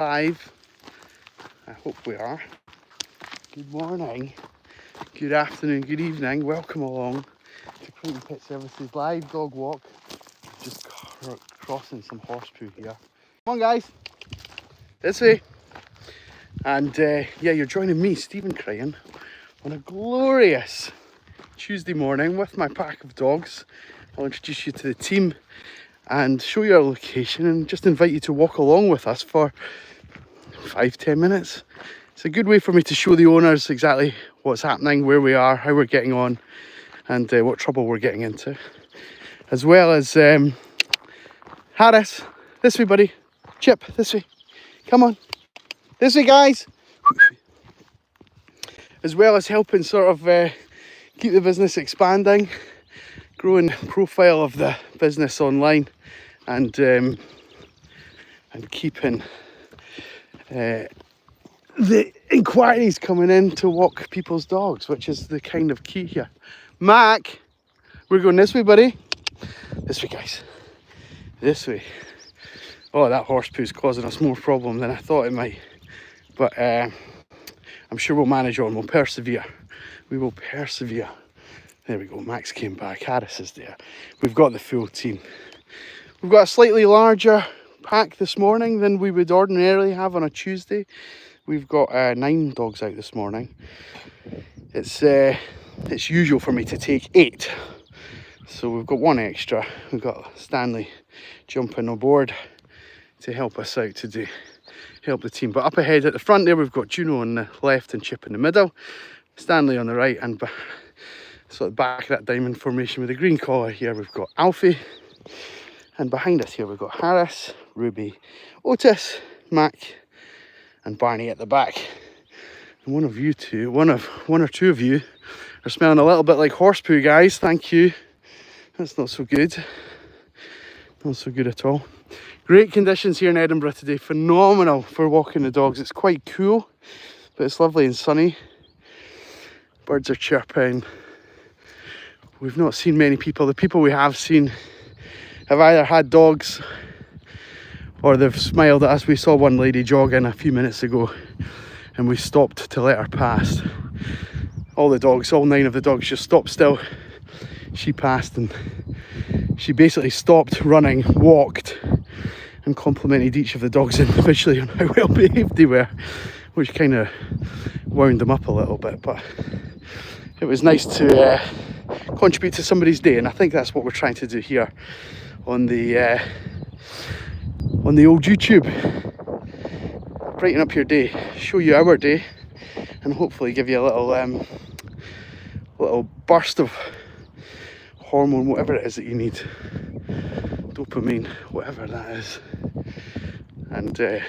live. I hope we are. Good morning, good afternoon, good evening. Welcome along to Crighton Pet Services live dog walk. Just crossing some horse poo here. Come on, guys, this way. And yeah, you're joining me, Stephen Crighton, on a glorious Tuesday morning with my pack of dogs. I'll introduce you to the team and show you our location and just invite you to walk along with us for 5-10 minutes. It's a good way for me to show the owners exactly what's happening, where we are, how we're getting on, and what trouble we're getting into. As well as Harris, this way buddy, Chip, this way, come on, this way guys. As well as helping sort of keep the business expanding, growing profile of the business online, and keeping the inquiries coming in to walk people's dogs, which is the kind of key here. Mac, we're going this way, buddy. This way, guys. This way. Oh, that horse poo's causing us more problem than I thought it might. But I'm sure we'll manage on. We'll persevere. We will persevere. There we go. Max came back. Harris is there. We've got the full team. We've got a slightly larger pack this morning than we would ordinarily have on a Tuesday. We've got 9 dogs out this morning. It's usual for me to take 8, so we've got 1 extra. We've got Stanley jumping aboard to help us out to help the team. But up ahead at the front there, we've got Juno on the left and Chip in the middle, Stanley on the right, and so at the back of that diamond formation with the green collar here, we've got Alfie. And behind us here, we've got Harris, Ruby, Otis, Mac, and Barney at the back. And one or two of you are smelling a little bit like horse poo, guys. Thank you. That's not so good. Not so good at all. Great conditions here in Edinburgh today. Phenomenal for walking the dogs. It's quite cool, but it's lovely and sunny. Birds are chirping. We've not seen many people. The people we have seen have either had dogs or they've smiled at us. We saw one lady jogging a few minutes ago and we stopped to let her pass. All 9 of the dogs just stopped still. She passed and she basically stopped running, walked, and complimented each of the dogs individually on how well behaved they were, which kind of wound them up a little bit. But it was nice to contribute to somebody's day, and I think that's what we're trying to do here on the old YouTube. Brighten up your day, show you our day, and hopefully give you a little burst of hormone, whatever it is that you need, dopamine, whatever that is, and a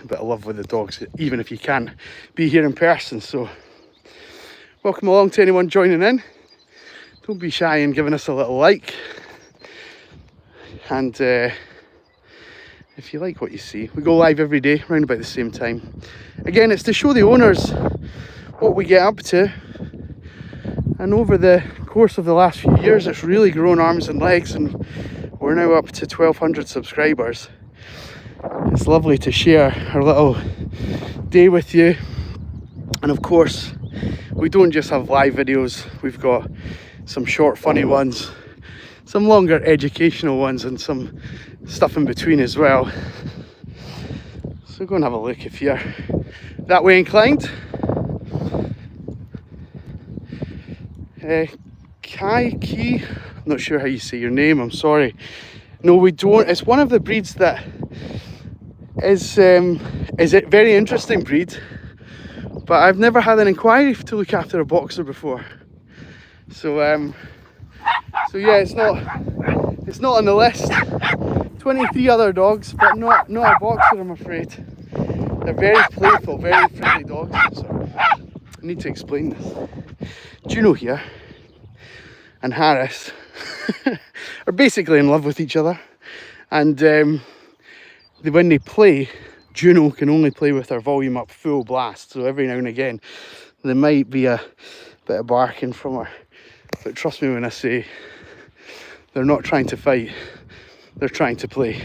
bit of love with the dogs, even if you can't be here in person. So welcome along to anyone joining in. Don't be shy in giving us a little like. And if you like what you see, we go live every day around about the same time. Again, it's to show the owners what we get up to. And over the course of the last few years, it's really grown arms and legs, and we're now up to 1,200 subscribers. It's lovely to share our little day with you. And of course, we don't just have live videos. We've got some short funny ones, some longer educational ones, and some stuff in between as well. So go and have a look if you're that way inclined. Key, I'm not sure how you say your name, I'm sorry. No, we don't. It's one of the breeds that is a very interesting breed, but I've never had an inquiry to look after a boxer before. So yeah, it's not on the list. 23 other dogs, but not a boxer, I'm afraid. They're very playful, very friendly dogs. So I need to explain this. Juno here and Harris are basically in love with each other, and when they play, Juno can only play with her volume up full blast. So every now and again, there might be a bit of barking from her. But trust me when I say they're not trying to fight, they're trying to play.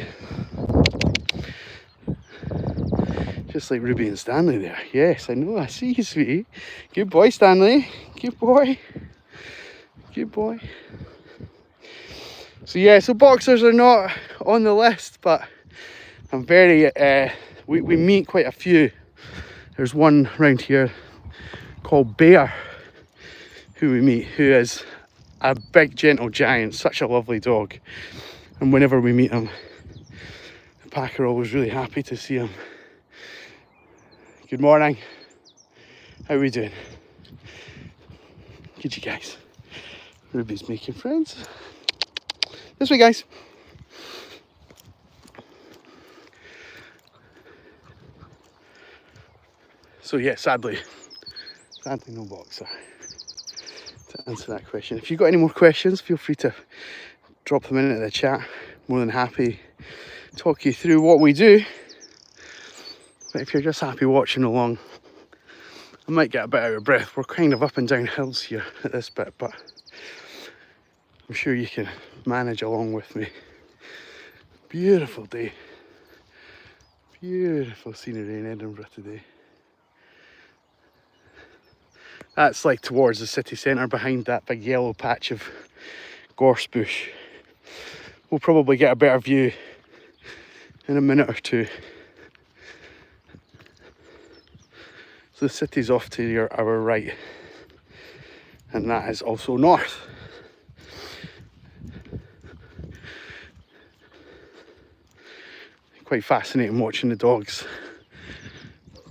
Just like Ruby and Stanley there. Yes, I know, I see you, sweetie. Good boy, Stanley. Good boy. Good boy. So yeah, so boxers are not on the list, but I'm very, we meet quite a few. There's one around here called Bear, who we meet, who is a big gentle giant, such a lovely dog. And whenever we meet him, the pack are always really happy to see him. Good morning. How are we doing? Good, you guys. Ruby's making friends. This way, guys. So yeah, sadly no boxer. To answer that question. If you've got any more questions, feel free to drop them into the chat. More than happy to talk you through what we do. But if you're just happy watching along, I might get a bit out of breath. We're kind of up and down hills here at this bit, but I'm sure you can manage along with me. Beautiful day. Beautiful scenery in Edinburgh today. That's like towards the city centre, behind that big yellow patch of gorse bush. We'll probably get a better view in a minute or two. So the city's off to our right, and that is also north. Quite fascinating watching the dogs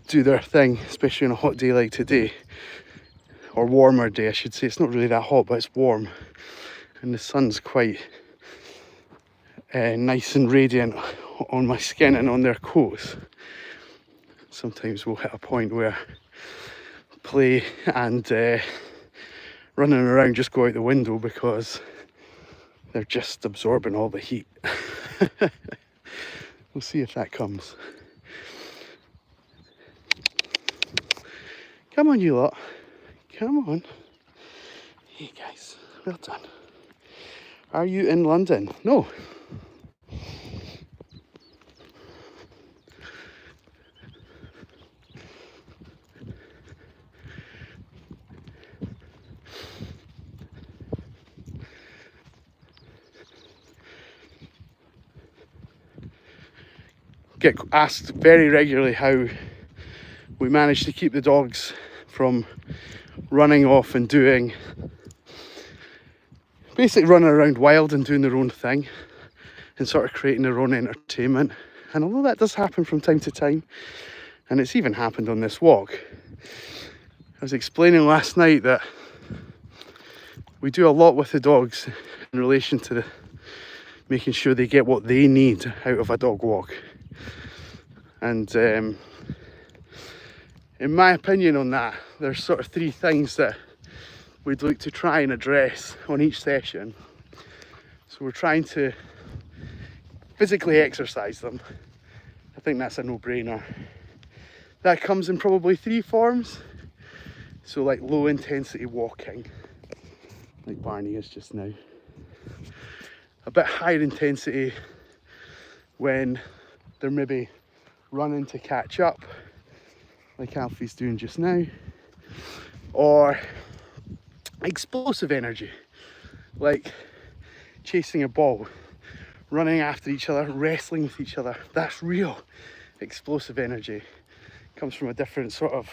do their thing, especially on a hot day like today, or warmer day I should say. It's not really that hot, but it's warm, and the sun's quite nice and radiant on my skin and on their coats. Sometimes we'll hit a point where play and running around just go out the window because they're just absorbing all the heat. We'll see if that comes. Come on, you lot. Come on. Hey guys, well done. Are you in London? No. Get asked very regularly how we manage to keep the dogs from running off and doing, basically running around wild and doing their own thing and sort of creating their own entertainment. And although that does happen from time to time, and it's even happened on this walk, I was explaining last night that we do a lot with the dogs in relation to making sure they get what they need out of a dog walk. And in my opinion on that, there's sort of three things that we'd look to try and address on each session. So we're trying to physically exercise them. I think that's a no-brainer. That comes in probably three forms. So like low intensity walking, like Barney is just now. A bit higher intensity when they're maybe running to catch up, like Alfie's doing just now, or explosive energy, like chasing a ball, running after each other, wrestling with each other. That's real explosive energy. Comes from a different sort of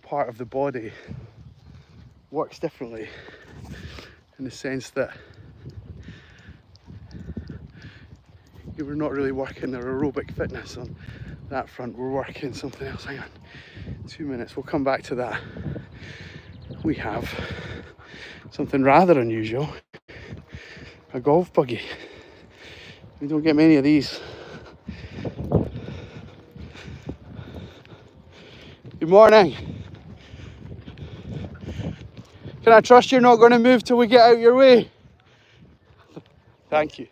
part of the body, works differently in the sense that we're not really working their aerobic fitness on that front, we're working something else. Hang on, 2 minutes, we'll come back to that. We have something rather unusual, a golf buggy. We don't get many of these. Good morning. Can I trust you're not going to move till we get out your way? Thank you.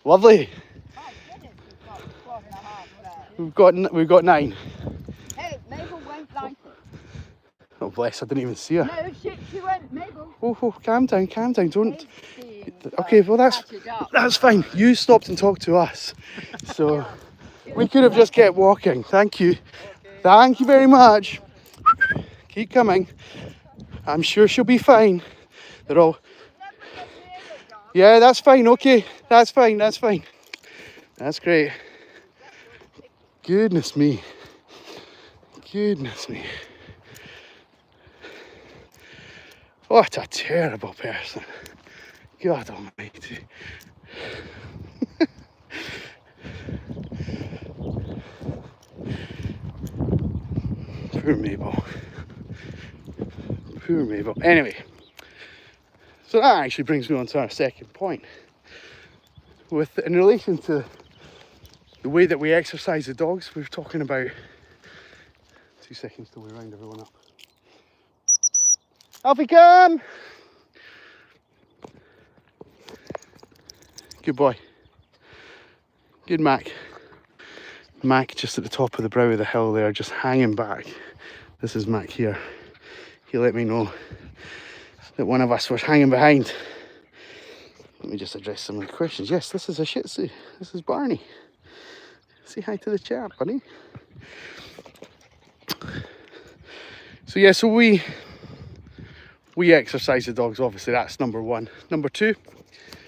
Lovely. We've got 9. Hey, Mabel won't like it. Oh bless, I didn't even see her. No, she won't, Mabel. Oh, calm down, don't. Okay, well that's fine. You stopped and talked to us. So We could have just kept walking. Thank you. Thank you very much. Keep coming. I'm sure she'll be fine. They're all... Yeah, that's fine. Okay. That's fine. That's fine. That's great. Goodness me. Goodness me. What a terrible person. God almighty. Poor Mabel. Poor Mabel. Anyway, so that actually brings me on to our second point. In relation to the way that we exercise the dogs, we're talking about... 2 seconds till we round everyone up. Alfie, come! Good boy. Good Mac. Mac just at the top of the brow of the hill there, just hanging back. This is Mac here. He let me know that one of us was hanging behind. Let me just address some of the questions. Yes, this is a Shih Tzu. This is Barney. Say hi to the chat, buddy. So yeah, so we exercise the dogs, obviously, that's number one. Number two,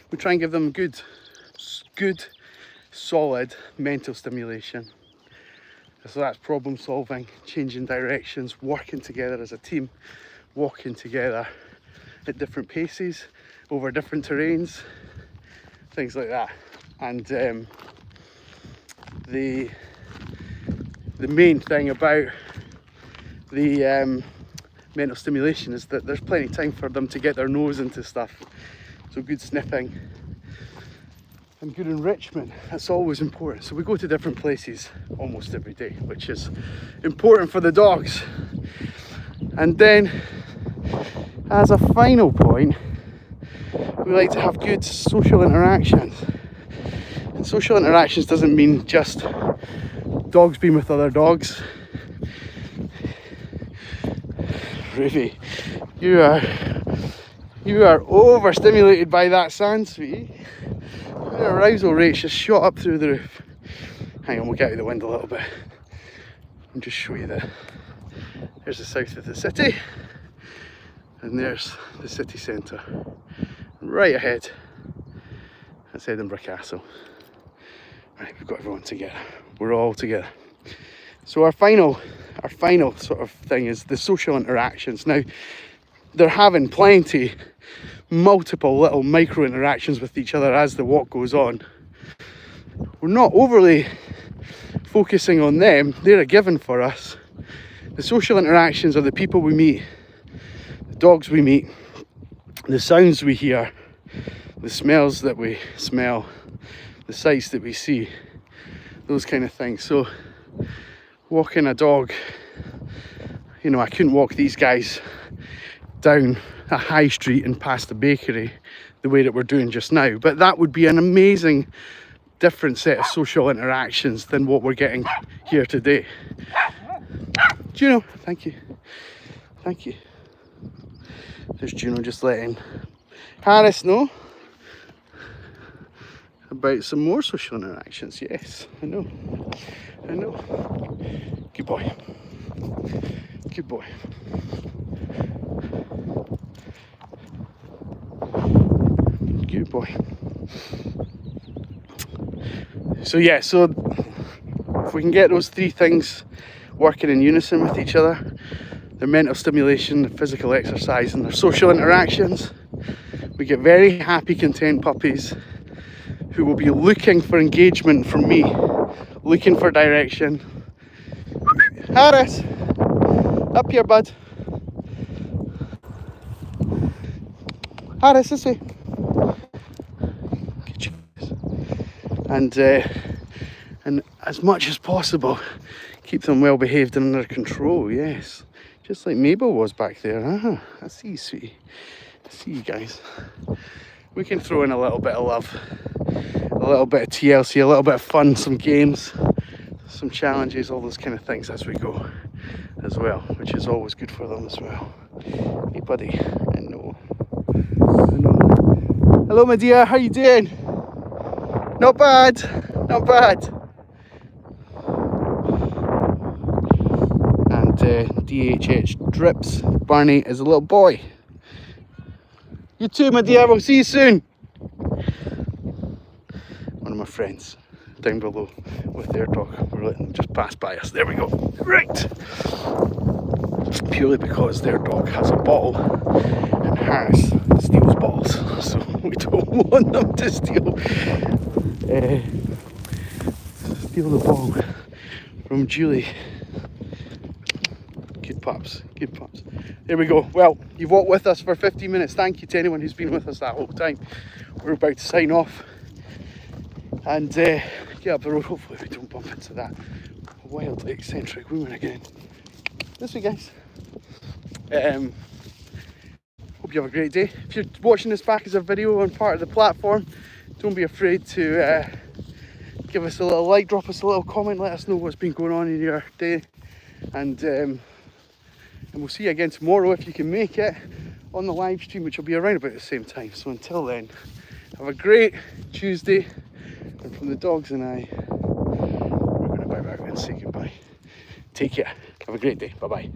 we try and give them good, solid mental stimulation. So that's problem solving, changing directions, working together as a team, walking together at different paces, over different terrains, things like that. And the main thing about the mental stimulation is that there's plenty of time for them to get their nose into stuff. So good sniffing and good enrichment, that's always important. So we go to different places almost every day, which is important for the dogs. And then as a final point, we like to have good social interactions. And social interactions doesn't mean just dogs being with other dogs. Ruby, you are overstimulated by that sand, sweetie. Your arousal rate's just shot up through the roof. Hang on, we'll get out the wind a little bit and just show you that. There's the south of the city, and there's the city centre. Right ahead, that's Edinburgh Castle. Right, we've got everyone together. We're all together. So our final sort of thing is the social interactions. Now, they're having plenty, multiple little micro interactions with each other as the walk goes on. We're not overly focusing on them, they're a given for us. The social interactions are the people we meet, the dogs we meet, the sounds we hear, the smells that we smell, the sights that we see, those kind of things. So walking a dog, you know, I couldn't walk these guys down a high street and past a bakery the way that we're doing just now, but that would be an amazing different set of social interactions than what we're getting here today. Juno, thank you. Thank you. There's Juno just letting Harris know about some more social interactions. Yes, I know. I know. Good boy. Good boy. Good boy. So yeah, so if we can get those three things working in unison with each other, their mental stimulation, the physical exercise, and their social interactions, we get very happy, content puppies who will be looking for engagement from me, looking for direction. Harris, up here, bud. Harris, this way. And as much as possible, keep them well behaved and under control. Yes, just like Mabel was back there. I see you, sweetie. I see you guys. We can throw in a little bit of love, a little bit of TLC, a little bit of fun, some games, some challenges, all those kind of things as we go as well, which is always good for them as well. Hey buddy, I know. Hello my dear, how you doing? Not bad, not bad. DHH drips. Barney is a little boy. You too, my dear. We'll see you soon. One of my friends down below with their dog. We're letting them just pass by us. There we go. Right. Purely because their dog has a bottle and Harris steals bottles, so we don't want them to steal the ball from Julie. Good pups, good pups. There we go. Well, you've walked with us for 15 minutes. Thank you to anyone who's been with us that whole time. We're about to sign off and get up the road. Hopefully we don't bump into that wildly eccentric woman again. This way, guys. Hope you have a great day. If you're watching this back as a video on part of the platform, don't be afraid to give us a little like, drop us a little comment, let us know what's been going on in your day, and we'll see you again tomorrow if you can make it on the live stream, which will be around about the same time. So until then, have a great Tuesday, and from the dogs and I, we're going to bye bye and say goodbye. Take care. Have a great day. Bye bye.